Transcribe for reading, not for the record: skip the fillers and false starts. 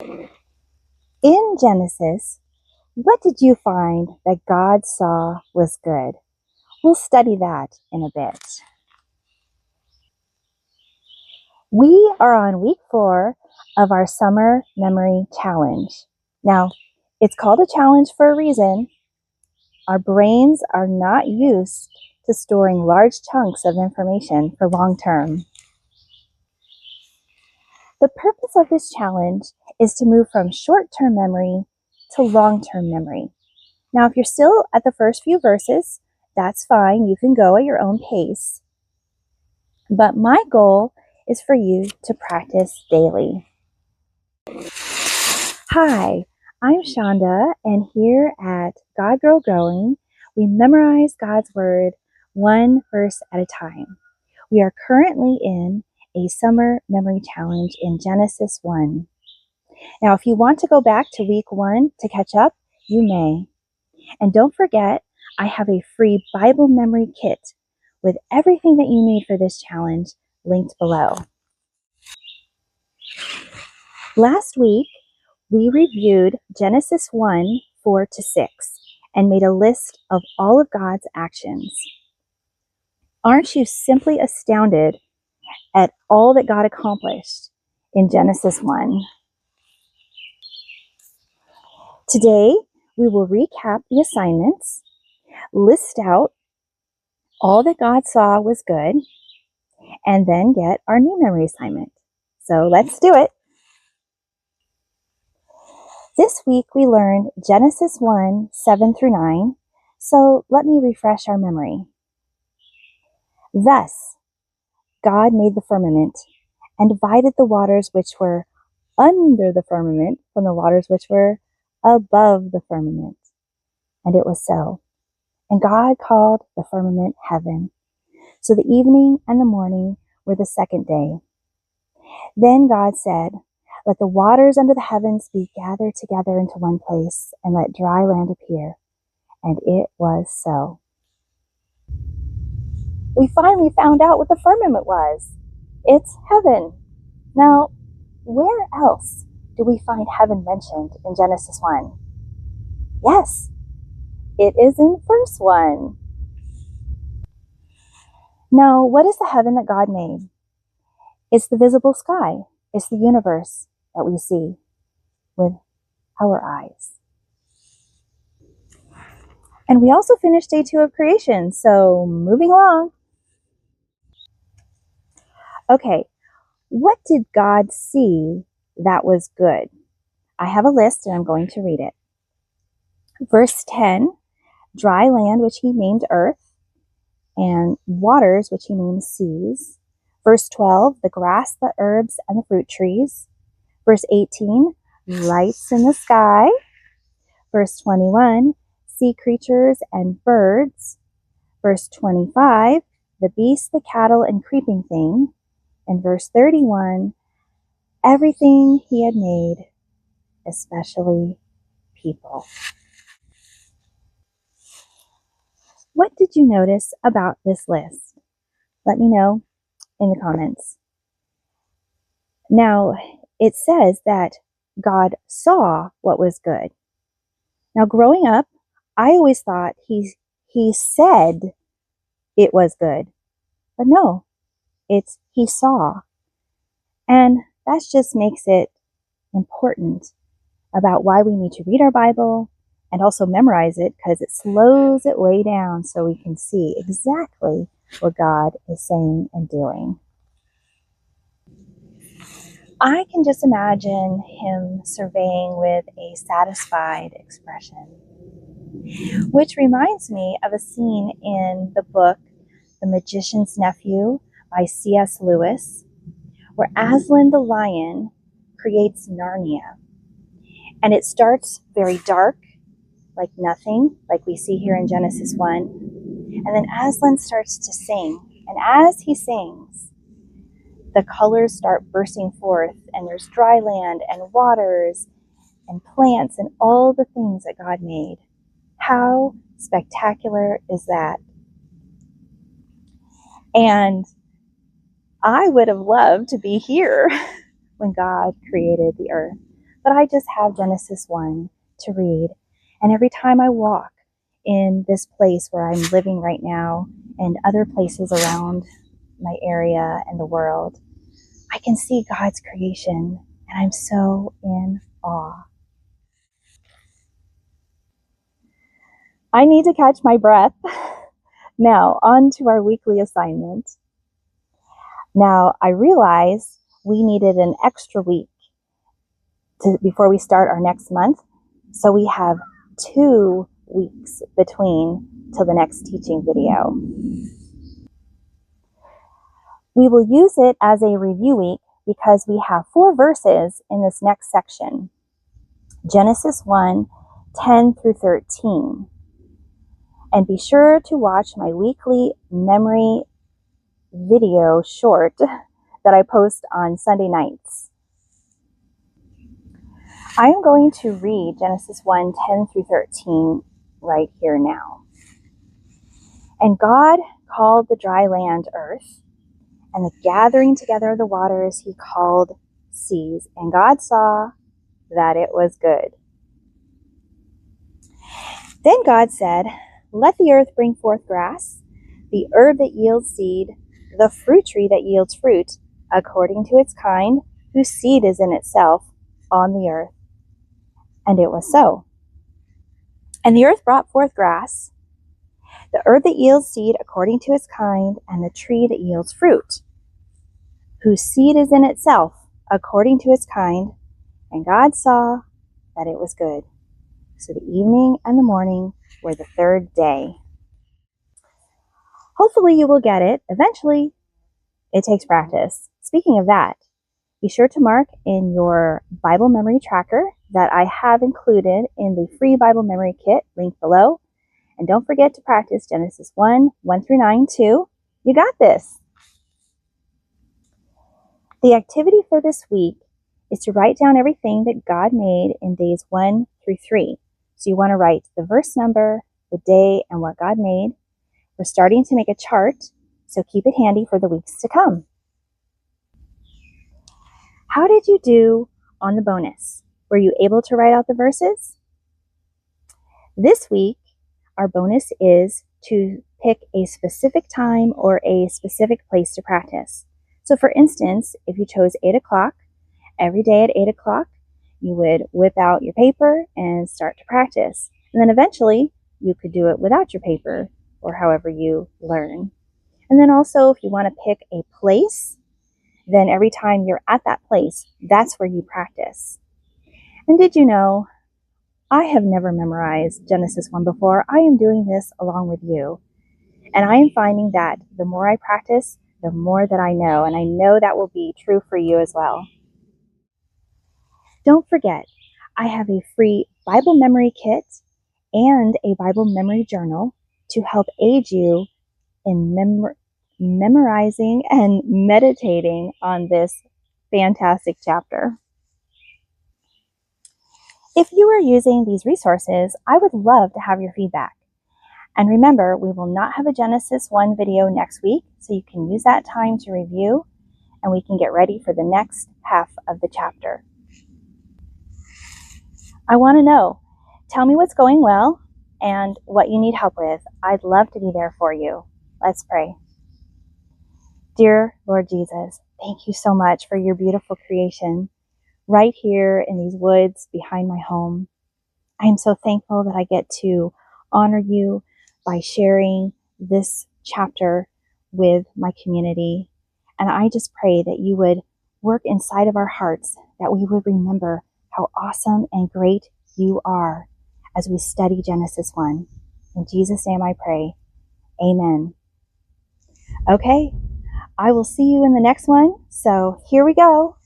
In Genesis, what did you find that God saw was good? We'll study that in a bit. We are on week 4 of our Summer Memory Challenge. Now, it's called a challenge for a reason. Our brains are not used to storing large chunks of information for long term. The purpose of this challenge is to move from short-term memory to long-term memory. Now, if you're still at the first few verses, that's fine. You can go at your own pace. But my goal is for you to practice daily. Hi, I'm Shonda, and here at Growing, we memorize God's Word one verse at a time. We are currently in a summer memory challenge in Genesis 1. Now, if you want to go back to week 1 to catch up, you may. And don't forget, I have a free Bible memory kit with everything that you need for this challenge linked below. Last week, we reviewed Genesis 1, 4-6 and made a list of all of God's actions. Aren't you simply astounded at all that God accomplished in Genesis 1? Today, we will recap the assignments, list out all that God saw was good, and then get our new memory assignment. So let's do it. This week we learned Genesis 1, 7-9, so let me refresh our memory. Thus, God made the firmament and divided the waters which were under the firmament from the waters which were above the firmament. And it was so. And God called the firmament heaven. So the evening and the morning were the second day. Then God said, "Let the waters under the heavens be gathered together into one place, and let dry land appear." And it was so. We finally found out what the firmament was. It's heaven. Now, where else do we find heaven mentioned in Genesis 1? Yes, it is in verse 1. Now, what is the heaven that God made? It's the visible sky. It's the universe that we see with our eyes. And we also finished day 2 of creation, so moving along. Okay, what did God see that was good? I have a list and I'm going to read it. Verse 10, dry land, which he named earth, and waters, which he named seas. Verse 12, the grass, the herbs, and the fruit trees. Verse 18, lights in the sky. Verse 21, sea creatures and birds. Verse 25, the beast, the cattle, and creeping thing. And verse 31, everything he had made, especially people. What did you notice about this list? Let me know in the comments. Now, it says that God saw what was good. Now, growing up, I always thought he said it was good. But no, it's he saw. And that just makes it important about why we need to read our Bible and also memorize it, because it slows it way down so we can see exactly what God is saying and doing. I can just imagine him surveying with a satisfied expression. Which reminds me of a scene in the book The Magician's Nephew by C.S. Lewis, where Aslan the lion creates Narnia. And it starts very dark, like nothing, like we see here in Genesis 1. And then Aslan starts to sing. And as he sings, the colors start bursting forth, and there's dry land and waters and plants and all the things that God made. How spectacular is that? And I would have loved to be here when God created the earth. but I just have Genesis 1 to read. And every time I walk in this place where I'm living right now and other places around my area and the world, I can see God's creation, and I'm so in awe. I need to catch my breath. Now, on to our weekly assignment. Now, I realized we needed an extra week before we start our next month, so we have 2 weeks between till the next teaching video. We will use it as a review week because we have 4 verses in this next section. Genesis 1, 10 through 13. And be sure to watch my weekly memory video short that I post on Sunday nights. I am going to read Genesis 1, 10 through 13 right here now. And God called the dry land earth, and the gathering together of the waters he called seas. And God saw that it was good. Then God said, "Let the earth bring forth grass, the herb that yields seed, the fruit tree that yields fruit, according to its kind, whose seed is in itself on the earth." And it was so. And the earth brought forth grass, the herb that yields seed according to its kind, and the tree that yields fruit, whose seed is in itself according to its kind. And God saw that it was good. So the evening and the morning were the 3rd day. Hopefully you will get it. Eventually, it takes practice. Speaking of that, be sure to mark in your Bible memory tracker that I have included in the free Bible memory kit linked below. And don't forget to practice Genesis 1, 1 through 9 too. You got this. The activity for this week is to write down everything that God made in days 1 through 3. So you want to write the verse number, the day, and what God made. We're starting to make a chart, so keep it handy for the weeks to come. How did you do on the bonus? Were you able to write out the verses? This week, our bonus is to pick a specific time or a specific place to practice. So for instance, if you chose 8 o'clock, every day at 8 o'clock, you would whip out your paper and start to practice. And then eventually, you could do it without your paper or however you learn. And then also, if you want to pick a place, then every time you're at that place, that's where you practice. And did you know, I have never memorized Genesis 1 before. I am doing this along with you. And I am finding that the more I practice, the more that I know. And I know that will be true for you as well. Don't forget, I have a free Bible memory kit and a Bible memory journal to help aid you in memorizing and meditating on this fantastic chapter. If you are using these resources, I would love to have your feedback. And remember, we will not have a Genesis 1 video next week, so you can use that time to review and we can get ready for the next half of the chapter. I want to know, tell me what's going well and what you need help with. I'd love to be there for you. Let's pray. Dear Lord Jesus, thank you so much for your beautiful creation right here in these woods behind my home. I am so thankful that I get to honor you by sharing this chapter with my community. And I just pray that you would work inside of our hearts, that we would remember how awesome and great you are as we study Genesis 1. In Jesus' name I pray. Amen. Okay, I will see you in the next one. So here we go.